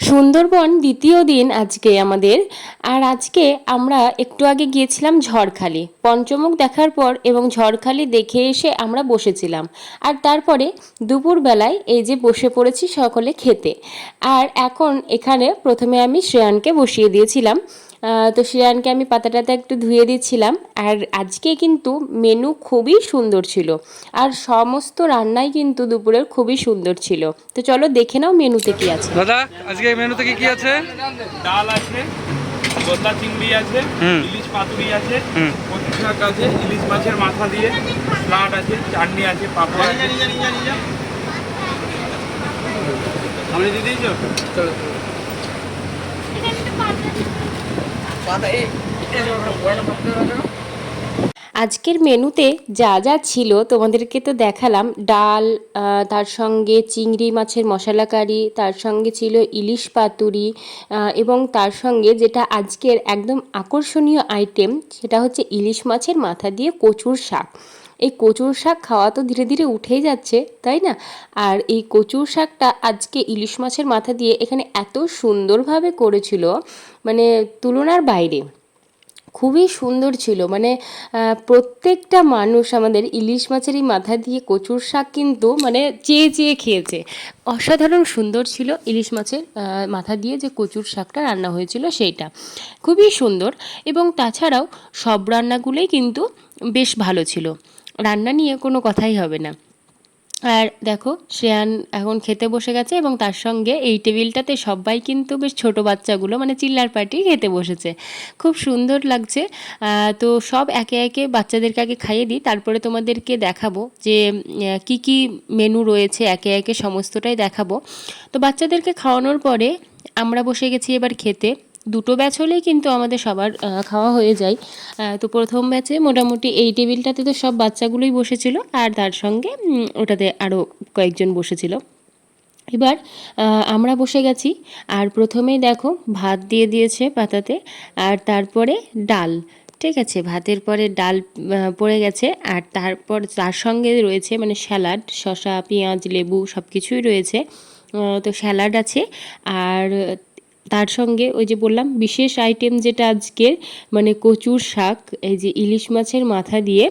সুন্দরবন দ্বিতীয় দিন আজকে আমাদের। আর আজকে আমরা একটু আগে গিয়েছিলাম ঝড়খালি, পঞ্চমুখ দেখার পর এবং ঝড়খালি দেখে এসে আমরা বসেছিলাম। আর তারপরে দুপুরবেলায় এই যে বসে পড়েছি সকলে খেতে। আর এখন এখানে প্রথমে আমি শ্রেয়ানকে বসিয়ে দিয়েছিলাম। তো শ্রেয়ানকে আমি পাতাটাতে একটু ধুয়ে দিচ্ছিলাম। আর আজকে কিন্তু মেনু খুবই সুন্দর ছিল, আর সমস্ত রান্নাই কিন্তু দুপুরের খুবই সুন্দর ছিল। তো চলো দেখে নাও মেনুতে কি আছে। দাদা, আজকে মেনুতে কি কি আছে? ডাল আছে, গলদা চিংড়ি আছে, ইলিশ পাতুরি আছে, কচু শাক আছে, ইলিশ মাছের মাথা দিয়ে স্যালাড আছে, চাটনি আছে, পাপড় আছে। আমি দিয়ে দিয়েছো? চলো আজকের মেনুতে যা যা ছিল তোমাদেরকে তো দেখালাম। ডাল, তার সঙ্গে চিংড়ি মাছের মশলা কারি, তার সঙ্গে ছিল ইলিশ পাতুরি, এবং তার সঙ্গে যেটা আজকের একদম আকর্ষণীয় আইটেম সেটা হচ্ছে ইলিশ মাছের মাথা দিয়ে কচুর শাক। এই কচুর শাক খাওয়া তো ধীরে ধীরে উঠেই যাচ্ছে, তাই না? আর এই কচুর শাকটা আজকে ইলিশ মাছের মাথা দিয়ে এখানে এত সুন্দরভাবে করেছিল, মানে তুলনার বাইরে। খুবই সুন্দর ছিল, মানে প্রত্যেকটা মানুষ আমাদের ইলিশ মাছের এই মাথা দিয়ে কচুর শাক কিন্তু মানে চেয়ে চেয়ে খেয়েছে। অসাধারণ সুন্দর ছিল ইলিশ মাছের মাথা দিয়ে যে কচুর শাকটা রান্না হয়েছিল সেইটা খুবই সুন্দর। এবং তাছাড়াও সব রান্নাগুলোই কিন্তু বেশ ভালো ছিল, রান্না নিয়ে কোনো কথাই হবে না। আর দেখো শ্রেয়ান এখন খেতে বসে গেছে, এবং তার সঙ্গে এই টেবিলটাতে সবাই কিন্তু বেশ ছোট বাচ্চাগুলো মানে চিল্লার পার্টি খেতে বসেছে। খুব সুন্দর লাগছে। তো সব একে একে বাচ্চাদেরকে আগে খাইয়ে দিই, তারপরে তোমাদেরকে দেখাবো যে কি কি মেনু রয়েছে, একে একে সমস্তটাই দেখাবো। তো বাচ্চাদেরকে খাওয়ানোর পরে আমরা বসে গেছি এবার খেতে। দুটো ব্যাচ হলেই কিন্তু আমাদের সবার খাওয়া হয়ে যায়। তো প্রথম ব্যাচে মোটামুটি এই টেবিলটাতে তো সব বাচ্চাগুলোই বসেছিল, আর তার সঙ্গে ওটাতে আরও কয়েকজন বসেছিল। এবার আমরা বসে গেছি। আর প্রথমেই দেখো ভাত দিয়ে দিয়েছে পাতাতে, আর তারপরে ডাল। ঠিক আছে, ভাতের পরে ডাল পড়ে গেছে, আর তারপর তার সঙ্গে রয়েছে মানে স্যালাড, শসা, পেঁয়াজ, লেবু সব কিছুই রয়েছে। তো স্যালাড আছে। আর তার সঙ্গে ওই যে বললাম বিশেষ আইটেম যেটা আজকের, মানে কচুর শাক, এই যে ইলিশ মাছের মাথা দিয়ে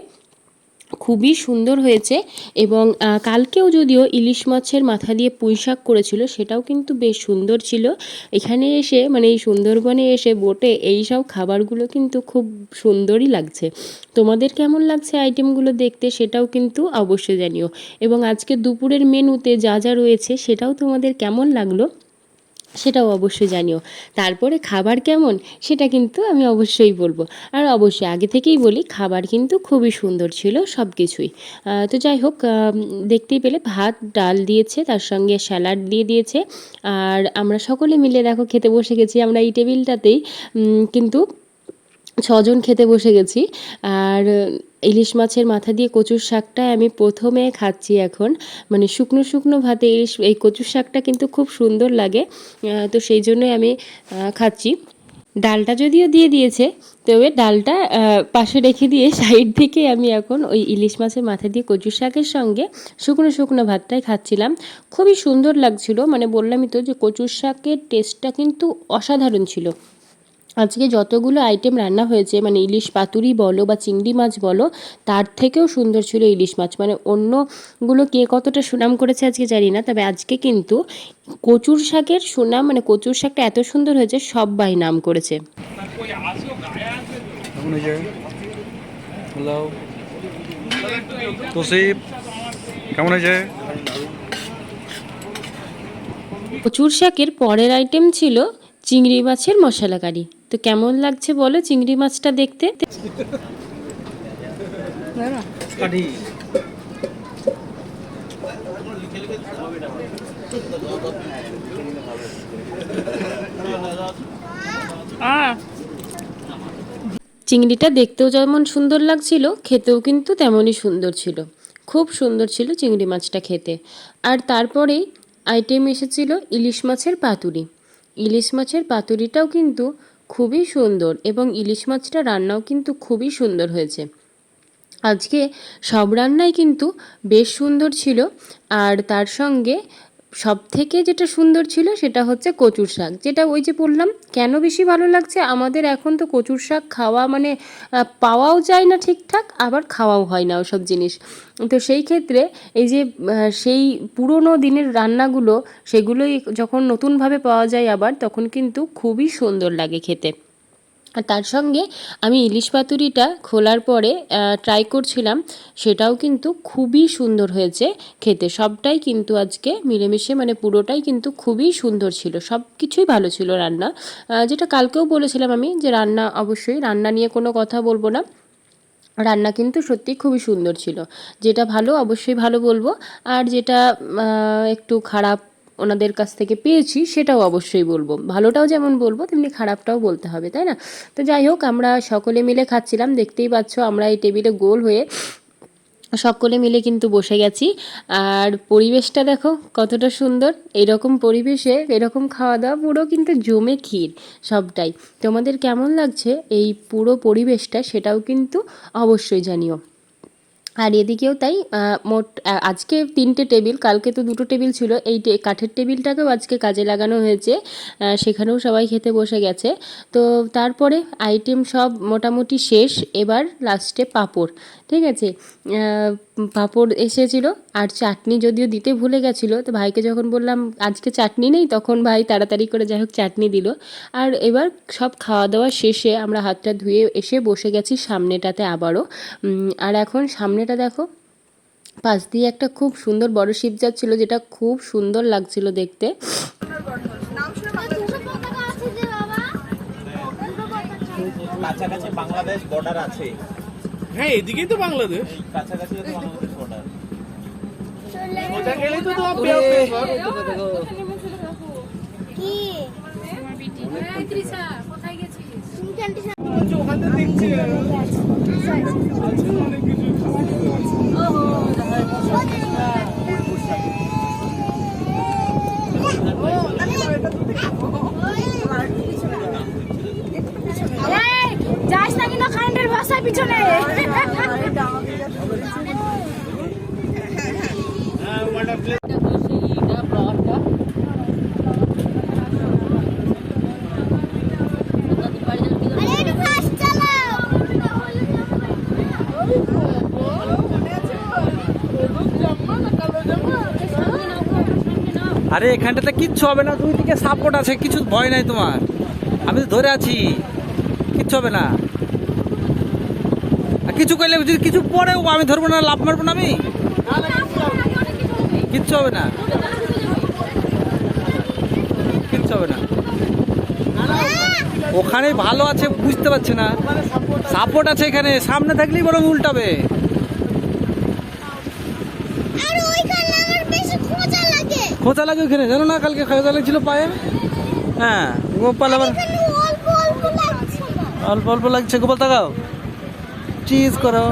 খুবই সুন্দর হয়েছে। এবং কালকেও যদিও ইলিশ মাছের মাথা দিয়ে পুঁই শাক করেছিল, সেটাও কিন্তু বেশ সুন্দর ছিল। এখানে এসে মানে এই সুন্দরবনে এসে বোটে এই সব খাবারগুলো কিন্তু খুব সুন্দরই লাগছে। তোমাদের কেমন লাগছে আইটেমগুলো দেখতে সেটাও কিন্তু অবশ্যই জানিও। এবং আজকে দুপুরের মেনুতে যা যা রয়েছে সেটাও তোমাদের কেমন লাগলো সেটাও অবশ্যই জানিও। তারপরে খাবার কেমন সেটা কিন্তু আমি অবশ্যই বলবো। আর অবশ্যই আগে থেকেই বলি, খাবার কিন্তু খুবই সুন্দর ছিল সব কিছুই। তো যাই হোক, দেখতেই পেলে ভাত ডাল দিয়েছে, তার সঙ্গে স্যালাড দিয়ে দিয়েছে। আর আমরা সকলে মিলে দেখো খেতে বসে গেছি। আমরা এই টেবিলটাতেই কিন্তু ছজন খেতে বসে গেছি। আর ইলিশ মাছের মাথা দিয়ে কচুর শাকটাই আমি প্রথমে খাচ্ছি এখন, মানে শুকনো শুকনো ভাতে এই কচুর শাকটা কিন্তু খুব সুন্দর লাগে। তো সেই জন্যই আমি খাচ্ছি। ডালটা যদিও দিয়ে দিয়েছে, তবে ডালটা পাশে রেখে দিয়ে সাইড থেকে আমি এখন ওই ইলিশ মাছের মাথা দিয়ে কচুর শাকের সঙ্গে শুকনো শুকনো ভাতটাই খাচ্ছিলাম। খুবই সুন্দর লাগছিল, মানে বললামই তো যে কচুর শাকের টেস্টটা কিন্তু অসাধারণ ছিল। আজকে যতগুলো আইটেম রান্না হয়েছে, মানে ইলিশ পাতুরি বলো বা চিংড়ি মাছ বলো, তার থেকেও সুন্দর ছিল ইলিশ মাছ। মানে অন্যগুলো কে কতটা সুনাম করেছে আজকে জানি না, তবে আজকে কিন্তু কচুর শাকের সুনাম, মানে কচুর শাকটা এত সুন্দর হয়েছে সবাই নাম করেছে। কেমন হয়েছে? কচুর শাকের পরের আইটেম ছিল চিংড়ি মাছের মশলা কারি। তো কেমন লাগছে বলো চিংড়ি মাছটা দেখতে? চিংড়িটা দেখতেও যেমন সুন্দর লাগছিল, খেতেও কিন্তু তেমনই সুন্দর ছিল। খুব সুন্দর ছিল চিংড়ি মাছটা খেতে। আর তারপরেই আইটেম এসেছিল ইলিশ মাছের পাতুরি। ইলিশ মাছের পাতুরিটাও কিন্তু খুবই সুন্দর, এবং ইলিশ মাছটা রান্নাও কিন্তু খুবই সুন্দর হয়েছে। আজকে সব রান্নাই কিন্তু বেশ সুন্দর ছিল। আর তার সঙ্গে সবথেকে যেটা সুন্দর ছিল সেটা হচ্ছে কচুর শাক, যেটা ওই যে বললাম কেন বেশি ভালো লাগছে, আমাদের এখন তো কচুর শাক খাওয়া মানে পাওয়াও যায় না ঠিকঠাক, আবার খাওয়াও হয় না ওসব জিনিস। তো সেই ক্ষেত্রে এই যে সেই পুরোনো দিনের রান্নাগুলো, সেগুলোই যখন নতুনভাবে পাওয়া যায় আবার, তখন কিন্তু খুবই সুন্দর লাগে খেতে। আর তার সঙ্গে আমি ইলিশ পাতুরিটা খোলার পরে ট্রাই করছিলাম, সেটাও কিন্তু খুবই সুন্দর হয়েছে খেতে। সবটাই কিন্তু আজকে মিলেমিশে মানে পুরোটাই কিন্তু খুবই সুন্দর ছিল, সব কিছুই ভালো ছিল রান্না। যেটা কালকেও বলেছিলাম আমি যে রান্না, অবশ্যই রান্না নিয়ে কোনো কথা বলবো না, রান্না কিন্তু সত্যিই খুবই সুন্দর ছিল। যেটা ভালো অবশ্যই ভালো বলবো, আর যেটা একটু খারাপ ওনাদের কাছ থেকে পেয়েছি সেটাও অবশ্যই বলবো। ভালোটাও যেমন বলবো তেমনি খারাপটাও বলতে হবে, তাই না? তো যাই হোক, আমরা সকলে মিলে খাচ্ছিলাম, দেখতেই পাচ্ছ আমরা এই টেবিলে গোল হয়ে সকলে মিলে কিন্তু বসে গেছি। আর পরিবেশটা দেখো কতটা সুন্দর, এরকম পরিবেশে এরকম খাওয়া দাওয়া পুরো কিন্তু জমে ক্ষীর সবটাই। তোমাদের কেমন লাগছে এই পুরো পরিবেশটা সেটাও কিন্তু অবশ্যই জানিও। আর এদিকেও তাই মোট আজকে 3টে টেবিল, কালকে তো 2টো টেবিল ছিল, এই কাঠের টেবিলটাকেও আজকে কাজে লাগানো হয়েছে, সেখানেও সবাই খেতে বসে গেছে। তো তারপরে আইটেম সব মোটামুটি শেষ, এবার লাস্টে পাঁপড়, ঠিক আছে, পাঁপড় এসেছিল, আর চাটনি যদিও দিতে ভুলে গেছিলো, তো ভাইকে যখন বললাম আজকে চাটনি নেই, তখন ভাই তাড়াতাড়ি করে যাই হোক চাটনি দিল। আর এবার সব খাওয়া দাওয়া শেষে আমরা হাতটা ধুয়ে এসে বসে গেছি সামনেটাতে আবারও। আর এখন সামনেটা দেখো, পাশ দিয়ে একটা খুব সুন্দর বড় শিপ যাচ্ছিল, যেটা খুব সুন্দর লাগছিল দেখতে। কাছাকাছি বাংলাদেশ বর্ডার আছে। হ্যাঁ, এদিকেই তো বাংলাদেশ, কাছাকাছি তো বাংলাদেশ বর্ডার। ওটা গেলেই তো তোমার কি কোথায় গেছিস? ওখানে দেখছি যাস না কিন্তু কারেন্টের বাসায় পিছনে। আরে এখানটাতে কিচ্ছু হবে না, দুই দিকে সাপোর্ট আছে, কিছু ভয় নাই তোমার, আমি তো ধরে আছি, কিচ্ছু হবে না। আর কিছু করলে যদি কিছু পরেও আমি ধরবো না, লাভ মারবো না আমি, কিচ্ছু হবে না, কিচ্ছু হবে না। ওখানে ভালো আছে, বুঝতে পারছি না, সাপোর্ট আছে এখানে, সামনে থাকলেই বরং উল্টাবে। খোঁচা লাগে ওখানে, জানো না, কালকে খোঁচা লাগছিল পায়ে। হ্যাঁ, গোপাল আবার অল্প অল্প লাগছে। গোপাল তাকাও, চিজ করো,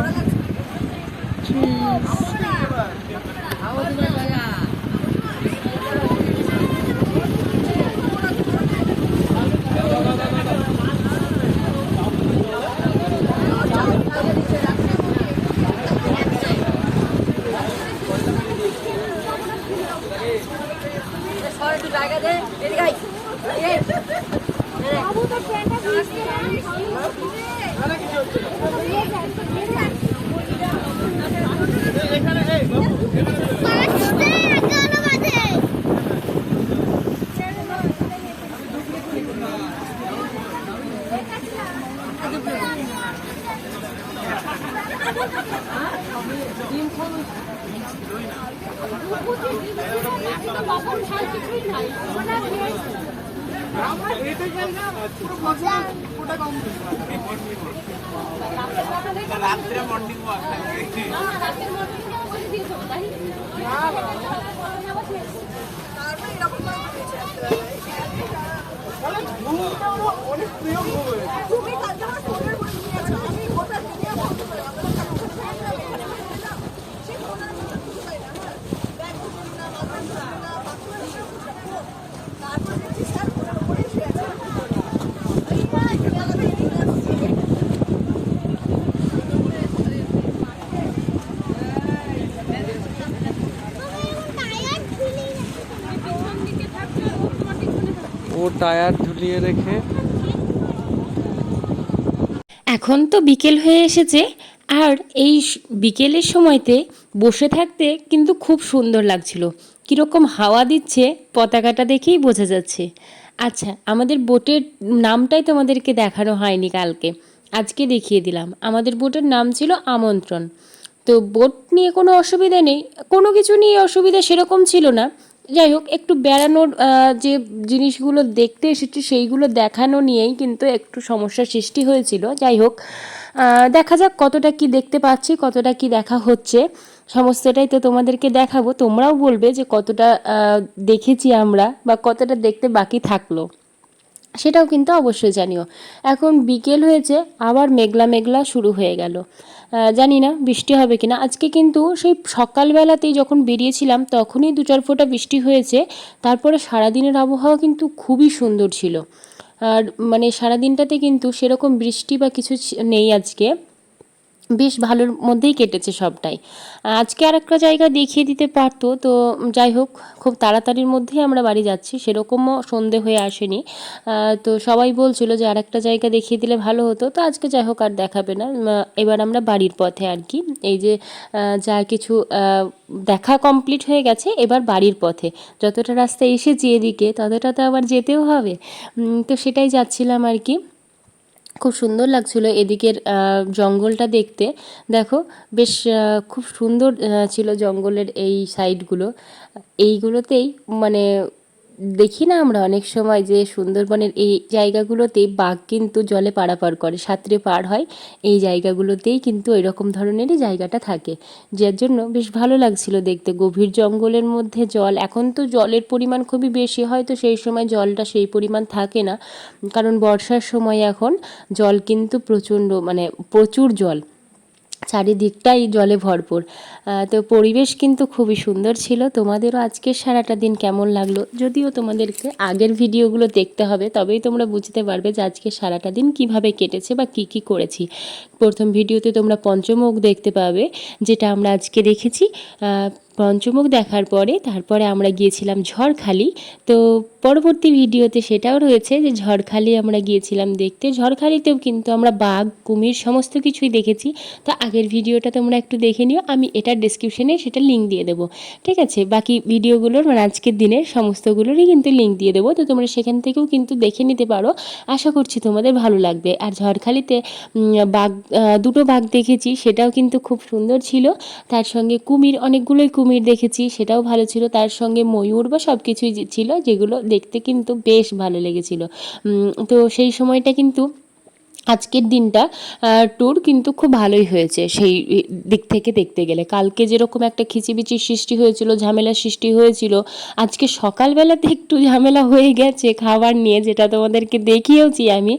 রাত্রে মর্নিং ওয়াক অনেক প্রিয় টায়ার ঝুলিয়ে রেখে। এখন তো বিকেল হয়ে এসেছে, আর এই বিকেলের সময়তে বসে থাকতে কিন্তু খুব সুন্দর লাগছিল। কীরকম হাওয়া দিচ্ছে পতাকাটা দেখেই বোঝা যাচ্ছে। আচ্ছা, আমাদের বোটের নামটাই তোমাদেরকে দেখানো হয়নি কালকে, আজকে দেখিয়ে দিলাম। আমাদের বোটের নাম ছিল আমন্ত্রণ। তো বোট নিয়ে কোনো অসুবিধা নেই, কোনো কিছু নিয়ে অসুবিধা সেরকম ছিল না। যাই হোক, একটু বেড়ানোর যে জিনিসগুলো দেখতে এসেছি সেইগুলো দেখানো নিয়েই কিন্তু একটু সমস্যার সৃষ্টি হয়েছিল। যাই হোক, দেখা যাক কতটা কি দেখতে পাচ্ছি, কতটা কি দেখা হচ্ছে, সমস্তটাই তো তোমাদেরকে দেখাবো। তোমরাও বলবে যে কতটা দেখেছি আমরা বা কতটা দেখতে বাকি থাকলো, সেটাও কিন্তু অবশ্যই জানিও। এখন বিকেল হয়েছে, আবার মেঘলা মেঘলা শুরু হয়ে গেল। জানি না বৃষ্টি হবে কিনা। আজকে কিন্তু সেই সকালবেলাতেই যখন বেরিয়েছিলাম তখনই 2-4 ফোঁটা বৃষ্টি হয়েছে। তারপরে সারাদিনের আবহাওয়া কিন্তু খুবই সুন্দর ছিল। আর মানে সারাদিনটাতে কিন্তু সেরকম বৃষ্টি বা কিছু নেই আজকে, বেশ ভালোর মধ্যেই কেটেছে সবটাই। আজকে আর একটা জায়গা দেখিয়ে দিতে পারতো, তো যাই হোক, খুব তাড়াতাড়ির মধ্যেই আমরা বাড়ি যাচ্ছি, সেরকমও সন্ধে হয়ে আসেনি। তো সবাই বলছিল যে আর একটা জায়গা দেখিয়ে দিলে ভালো হতো, তো আজকে যাই হোক আর দেখাবে না। এবার আমরা বাড়ির পথে আর কি, এই যে যা কিছু দেখা কমপ্লিট হয়ে গেছে, এবার বাড়ির পথে যতটা রাস্তা এসেছি এদিকে ততটা তো আবার যেতেও হবে। তো সেটাই যাচ্ছিলাম আর কি। খুব সুন্দর লাগছিল এদিকের জঙ্গলটা দেখতে। দেখো, বেশ খুব সুন্দর ছিল জঙ্গলের এই সাইডগুলো। এইগুলোতেই মানে দেখি না আমরা অনেক সময় যে সুন্দরবনের এই জায়গাগুলোতেই বাঘ কিন্তু জলে পারাপার করে, সাঁতরে পার হয়। এই জায়গাগুলোতেই কিন্তু এরকম ধরনেরই জায়গাটা থাকে, যার জন্য বেশ ভালো লাগছিল দেখতে। গভীর জঙ্গলের মধ্যে জল, এখন তো জলের পরিমাণ খুবই বেশি, হয়তো সেই সময় জলটা সেই পরিমাণ থাকে না, কারণ বর্ষার সময় এখন জল কিন্তু প্রচণ্ড, মানে প্রচুর জল, চারিদিকটাই জলে ভরপুর। তো পরিবেশ কিন্তু খুবই সুন্দর ছিল। তোমাদেরও আজকের সারাটা দিন কেমন লাগলো, যদিও তোমাদেরকে আগের ভিডিওগুলো দেখতে হবে, তবেই তোমরা বুঝতে পারবে যে আজকে সারাটা দিন কিভাবে কেটেছে বা কি কি করেছি। প্রথম ভিডিওতে তোমরা পঞ্চমুখ দেখতে পাবে, যেটা আমরা আজকে দেখেছি। পঞ্চমুখ দেখার পরে তারপরে আমরা গিয়েছিলাম ঝড়খালি। তো পরবর্তী ভিডিওতে সেটাও রয়েছে যে ঝড়খালি আমরা গিয়েছিলাম দেখতে। ঝড়খালিতেও কিন্তু আমরা বাঘ, কুমির সমস্ত কিছুই দেখেছি। তো আগের ভিডিওটা তোমরা একটু দেখে নিও, আমি এটার ডেসক্রিপশনে সেটা লিঙ্ক দিয়ে দেবো, ঠিক আছে? বাকি ভিডিওগুলোর মানে আজকের দিনের সমস্তগুলোরই কিন্তু লিঙ্ক দিয়ে দেবো, তো তোমরা সেখান থেকেও কিন্তু দেখে নিতে পারো। আশা করছি তোমাদের ভালো লাগবে। আর ঝড়খালিতে বাঘ, 2টো বাঘ দেখেছি, সেটাও কিন্তু খুব সুন্দর ছিল। তার সঙ্গে কুমির, অনেকগুলোই কুমির দেখেছি, সেটাও ভালো ছিল। তার সঙ্গে ময়ূর বা সব কিছুই ছিল, যেগুলো দেখতে কিন্তু বেশ ভালো লেগেছিল। তো সেই সময়টা কিন্তু আজকের দিনটা ট্যুর কিন্তু খুব ভালোই হয়েছে সেই দিক থেকে দেখতে গেলে। কালকে যেরকম একটা খিচিবিচির সৃষ্টি হয়েছিল, ঝামেলার সৃষ্টি হয়েছিল, আজকে সকালবেলাতে একটু ঝামেলা হয়ে গেছে খাবার নিয়ে, যেটা তোমাদেরকে দেখিয়েওছি আমি।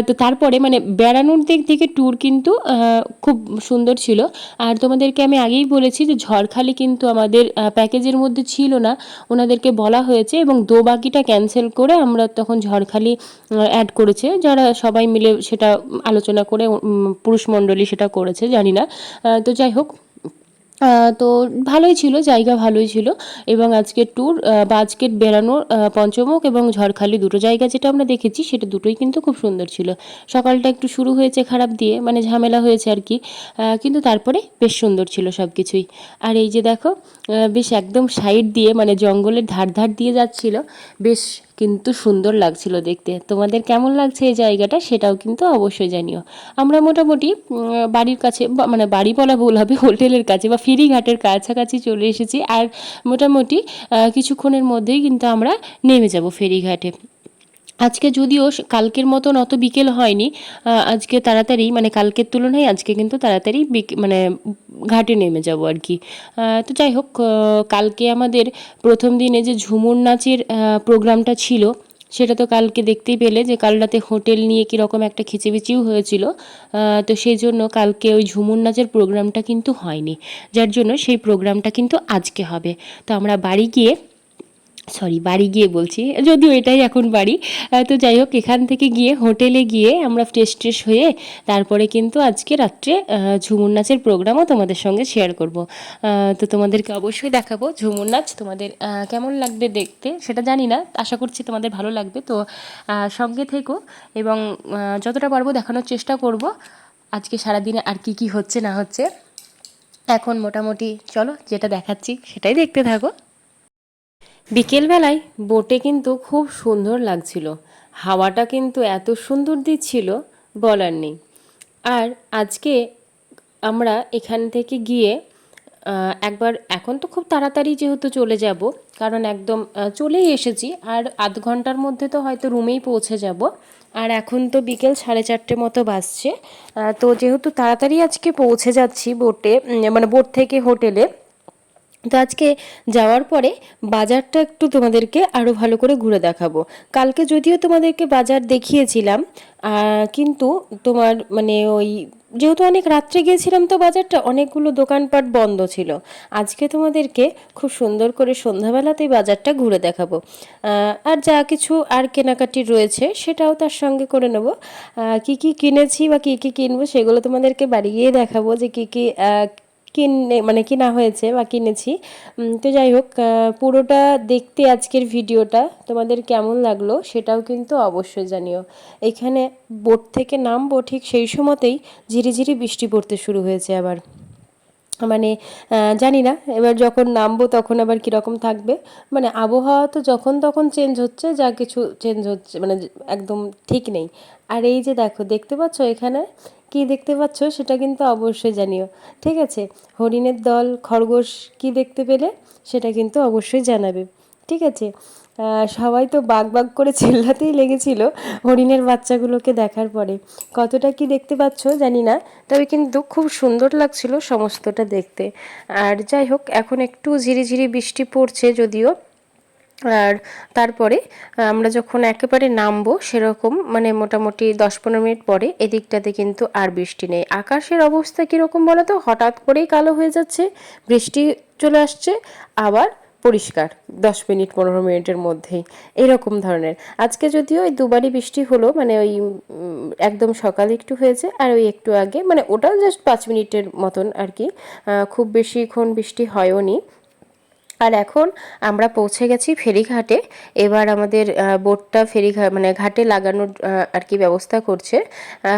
তো তারপরে মানে বেড়ানোর দিক থেকে ট্যুর কিন্তু খুব সুন্দর ছিল। আর তোমাদেরকে আমি আগেই বলেছি যে ঝড়খালি কিন্তু আমাদের প্যাকেজের মধ্যে ছিল না, ওনাদেরকে বলা হয়েছে, এবং দোবাকিটা ক্যান্সেল করে আমরা তখন ঝড়খালি অ্যাড করেছে, যারা সবাই মিলে সেটা আলোচনা করে পুরুষ মণ্ডলী সেটা করেছে, জানি না। তো যাই হোক, তো ভালোই ছিল, জায়গা ভালোই ছিল। এবং আজকের ট্যুর বা আজকের বেড়ানোর পঞ্চমুখ এবং ঝড়খালি 2টো জায়গা যেটা আমরা দেখেছি, সেটা দুটোই কিন্তু খুব সুন্দর ছিল। সকালটা একটু শুরু হয়েছে খারাপ দিয়ে, মানে ঝামেলা হয়েছে আর কি, কিন্তু তারপরে বেশ সুন্দর ছিল সব কিছুই। আর এই যে দেখো, বেশ একদম সাইড দিয়ে মানে জঙ্গলের ধার ধার দিয়ে যাচ্ছিল, বেশ কিন্তু সুন্দর লাগছিল দেখতে। তোমাদের কেমন লাগছে এই জায়গাটা সেটাও কিন্তু অবশ্যই জানিও। আমরা মোটামুটি বাড়ির কাছে, মানে বাড়ি বলা ভুল হবে, হোটেলের কাছে বা ফেরিঘাটের কাছাকাছি চলে এসেছি। আর মোটামুটি কিছুক্ষণের মধ্যেই কিন্তু আমরা নেমে যাব ফেরিঘাটে। আজকে যদিও কালকের মতন অত বিকেল হয়নি, আজকে তাড়াতাড়ি, মানে কালকের তুলনায় আজকে কিন্তু তাড়াতাড়ি মানে ঘাটে নেমে যাব আর কি। তো যাই হোক, কালকে আমাদের প্রথম দিনে যে ঝুমুর নাচের প্রোগ্রামটা ছিল, সেটা তো কালকে দেখতেই পেলে যে কাল রাতে হোটেল নিয়ে কীরকম একটা খিচিবিচিও হয়েছিল। তো সেই জন্য কালকে ওই ঝুমুর নাচের প্রোগ্রামটা কিন্তু হয়নি, যার জন্য সেই প্রোগ্রামটা কিন্তু আজকে হবে। তো আমরা বাড়ি গিয়ে সরি বাড়ি গিয়ে বলছি, যদিও এটাই এখন বাড়ি। তো যাই হোক, এখান থেকে গিয়ে হোটেলে গিয়ে আমরা ফ্রেশ ট্রেশ হয়ে তারপরে কিন্তু আজকে রাত্রে ঝুমুর নাচের প্রোগ্রামও তোমাদের সঙ্গে শেয়ার করব। তো তোমাদেরকে অবশ্যই দেখাবো ঝুমুর নাচ। তোমাদের কেমন লাগবে দেখতে সেটা জানি না, আশা করছি তোমাদের ভালো লাগবে। তো সঙ্গে থেকো এবং যতটা পারবো দেখানোর চেষ্টা করব আজকে সারাদিনে আর কি কি হচ্ছে না হচ্ছে। এখন মোটামুটি চলো যেটা দেখাচ্ছি সেটাই দেখতে থাকো। বিকেলবেলায় বোটে কিন্তু খুব সুন্দর লাগছিল, হাওয়াটা কিন্তু এত সুন্দর দিচ্ছিল বলার নেই। আর আজকে আমরা এখান থেকে গিয়ে একবার, এখন তো খুব তাড়াতাড়ি যেহেতু চলে যাব, কারণ একদম চলেই এসেছি, আর আধ ঘন্টার মধ্যে তো হয়তো রুমেই পৌঁছে যাব। আর এখন তো বিকেল 4:30 মতো বাজছে। তো যেহেতু তাড়াতাড়ি আজকে পৌঁছে যাচ্ছি বোটে, মানে বোট থেকে হোটেলে, তো আজকে যাওয়ার পরে বাজারটা একটু তোমাদেরকে আরও ভালো করে ঘুরে দেখাবো। কালকে যদিও তোমাদেরকে বাজার দেখিয়েছিলাম, কিন্তু তোমার মানে ওই যেহেতু অনেক রাত্রে গিয়েছিলাম তো বাজারটা অনেকগুলো দোকানপাট বন্ধ ছিল। আজকে তোমাদেরকে খুব সুন্দর করে সন্ধ্যাবেলাতেই বাজারটা ঘুরে দেখাবো। আর যা কিছু আর কেনাকাটি রয়েছে সেটাও তার সঙ্গে করে নেবো। কী কী কিনেছি বা কী কী কিনবো সেগুলো তোমাদেরকে বাড়ি গিয়ে দেখাবো, যে কী কী মানে কিনা হয়েছে বা কিনেছি। তো যাই হোক, পুরোটা দেখতে আজকের ভিডিওটা তোমাদের কেমন লাগলো সেটাও কিন্তু অবশ্যই জানিও। এখানে বোট থেকে নামবো ঠিক সেই সময়তেই ঝিরিঝিরি বৃষ্টি পড়তে শুরু হয়েছে আবার। মানে জানি না এবার যখন নামবো তখন আবার কীরকম থাকবে। মানে আবহাওয়া তো যখন তখন চেঞ্জ হচ্ছে, যা কিছু চেঞ্জ হচ্ছে মানে একদম ঠিক নেই। আর এই যে দেখো, দেখতে পাচ্ছ এখানে কি দেখতে পাচ্ছ সেটা কিন্তু অবশ্যই জানিও, ঠিক আছে? হরিণের দল, খরগোশ কি দেখতে পেলে সেটা কিন্তু অবশ্যই জানাবে, ঠিক আছে? সবাই তো বাগ বাগ করে চিল্লাতেই লেগেছিল হরিণের বাচ্চাগুলোকে দেখার পরে। কতটা কি দেখতে পাচ্ছ জানি না, তবে কিন্তু খুব সুন্দর লাগছিল সমস্তটা দেখতে। আর যাই হোক, এখন একটু ঝিরিঝিরি বৃষ্টি পড়ছে যদিও। আর তারপরে আমরা যখন একেবারে নামবো সেরকম মানে মোটামুটি 10-15 মিনিট পরে এদিকটাতে কিন্তু আর বৃষ্টি নেই। আকাশের অবস্থা কীরকম বলো তো, হঠাৎ করেই কালো হয়ে যাচ্ছে, বৃষ্টি চলে আসছে, আবার পরিষ্কার 10 মিনিট 15 মিনিটের মধ্যেই, এরকম ধরনের। আজকে যদিও ওই দুবারই বৃষ্টি হলো, মানে ওই একদম সকালে একটু হয়েছে আর ওই একটু আগে, মানে ওটাও জাস্ট 5 মিনিটের মতন আর কি, খুব বেশিক্ষণ বৃষ্টি হয়ও নি। আর এখন আমরা পৌঁছে গেছি ফেরিঘাটে। এবার আমাদের বোটটা ফেরিঘাট মানে ঘাটে লাগানোর আর কি ব্যবস্থা করছে।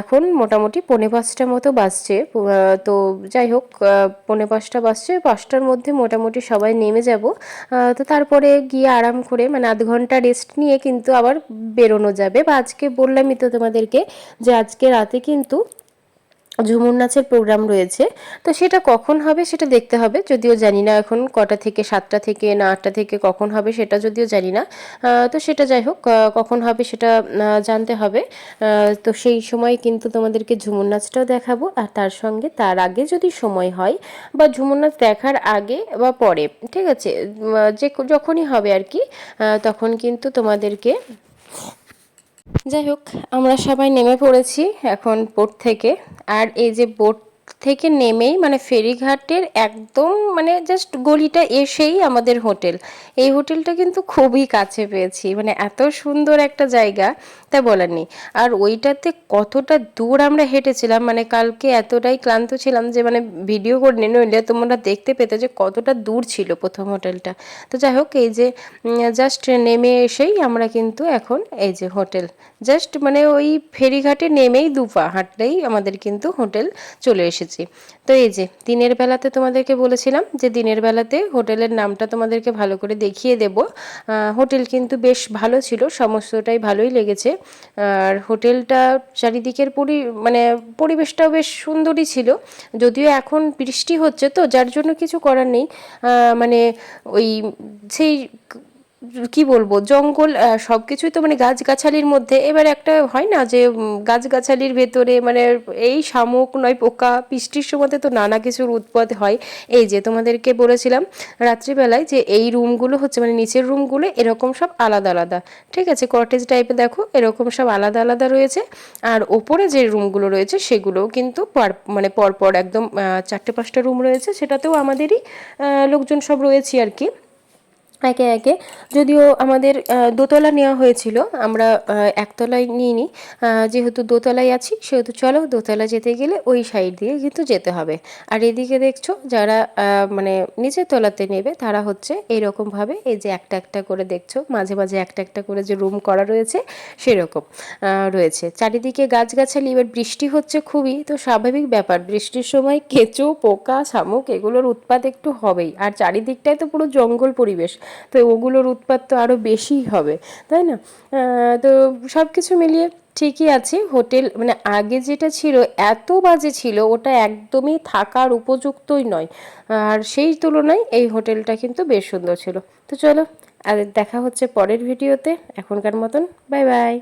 এখন মোটামুটি 4:45 মতো বাজছে। তো যাই হোক, 4:45 বাজছে, 5টার মধ্যে মোটামুটি সবাই নেমে যাব। তো তারপরে গিয়ে আরাম করে মানে আধ ঘন্টা রেস্ট নিয়ে কিন্তু আবার বেরোনো যাবে। বা আজকে বললামই তো তোমাদেরকে যে আজকে রাতে কিন্তু ঝুমুর নাচের প্রোগ্রাম রয়েছে। তো সেটা কখন হবে সেটা দেখতে হবে, যদিও জানি না এখন কটা থেকে, 7টা থেকে না 8টা থেকে কখন হবে সেটা যদিও জানি না। তো সেটা যাই হোক, কখন হবে সেটা জানতে হবে। তো সেই সময় কিন্তু তোমাদেরকে ঝুমুর নাচটাও দেখাবো, আর তার সঙ্গে তার আগে যদি সময় হয় বা ঝুমুর নাচ দেখার আগে বা পরে, ঠিক আছে, যে যখনই হবে আর কি, তখন কিন্তু তোমাদেরকে। যাই হোক, আমরা সবাই নেমে পড়েছি এখন বোট থেকে। আর এই যে বোট থেকে নেমেই মানে ফেরিঘাটের একদম মানে জাস্ট গলিটা এসেই আমাদের হোটেল। এই হোটেলটা কিন্তু খুবই কাছে পেয়েছি, মানে এত সুন্দর একটা জায়গা তা বলার নেই। আর ওইটাতে কতটা দূর আমরা হেঁটেছিলাম, মানে কালকে এতটাই ক্লান্ত ছিলাম যে মানে ভিডিও করে নইলে তোমরা দেখতে পেতে যে কতটা দূর ছিল প্রথম হোটেলটা। তো যাই হোক, এই যে জাস্ট নেমে এসেই আমরা কিন্তু এখন এই যে হোটেল, জাস্ট মানে ওই ফেরিঘাটে নেমেই 2 পা হাঁটলেই আমাদের কিন্তু হোটেল চলে এসেছি। তো এই যে দিনের বেলাতে তোমাদেরকে বলেছিলাম যে দিনের বেলাতে হোটেলের নামটা তোমাদেরকে ভালো করে দেখিয়ে দেব। হোটেল কিন্তু বেশ ভালো ছিল, সমস্তটাই ভালোই লেগেছে। আর হোটেলটা চারিদিকের মানে পরিবেশটাও বেশ সুন্দরই ছিল, যদিও এখন বৃষ্টি হচ্ছে তো যার জন্য কিছু করার নেই। মানে ওই সেই কি বলবো, জঙ্গল সব কিছুই তো মানে গাছগাছালির মধ্যে, এবার একটা হয় না যে গাছগাছালির ভেতরে মানে এই শামুক নয় পোকা, বৃষ্টির সময়তে তো নানা কিছুর উৎপাত হয়। এই যে তোমাদেরকে বলেছিলাম রাত্রিবেলায় যে এই রুমগুলো হচ্ছে মানে নিচের রুমগুলো এরকম সব আলাদা আলাদা, ঠিক আছে, কটেজ টাইপের, দেখো এরকম সব আলাদা আলাদা রয়েছে। আর ওপরে যে রুমগুলো রয়েছে সেগুলোও কিন্তু মানে পরপর একদম 4-5টা রুম রয়েছে, সেটাতেও আমাদেরই লোকজন সব রয়েছে আর কি। একে একে। যদিও আমাদের দোতলা নেওয়া হয়েছিল, আমরা একতলায় নিইনি। যেহেতু দোতলায় আছি সেহেতু চলো দোতলা যেতে গেলে ওই সাইড দিয়ে কিন্তু যেতে হবে। আর এদিকে দেখছো যারা মানে নিচের তলাতে নেবে তারা হচ্ছে এইরকমভাবে এই যে একটা একটা করে দেখছো মাঝে মাঝে একটা একটা করে যে রুম করা রয়েছে সেরকম রয়েছে। চারিদিকে গাছগাছালি, এবার বৃষ্টি হচ্ছে খুবই, তো স্বাভাবিক ব্যাপার বৃষ্টির সময় কেঁচো পোকা শামুক এগুলোর উৎপাত একটু হবেই। আর চারিদিকটায় তো পুরো জঙ্গল পরিবেশ, তো ওগুলোর উৎপাত তো আরও বেশিই হবে, তাই না? তো সব কিছু মিলিয়ে ঠিকই আছে। হোটেল মানে আগে যেটা ছিল এত বাজে ছিল, ওটা একদমই থাকার উপযুক্তই নয়। আর সেই তুলনায় এই হোটেলটা কিন্তু বেশ সুন্দর ছিল। তো চলো আর দেখা হচ্ছে পরের ভিডিওতে, এখনকার মতন বাই বাই।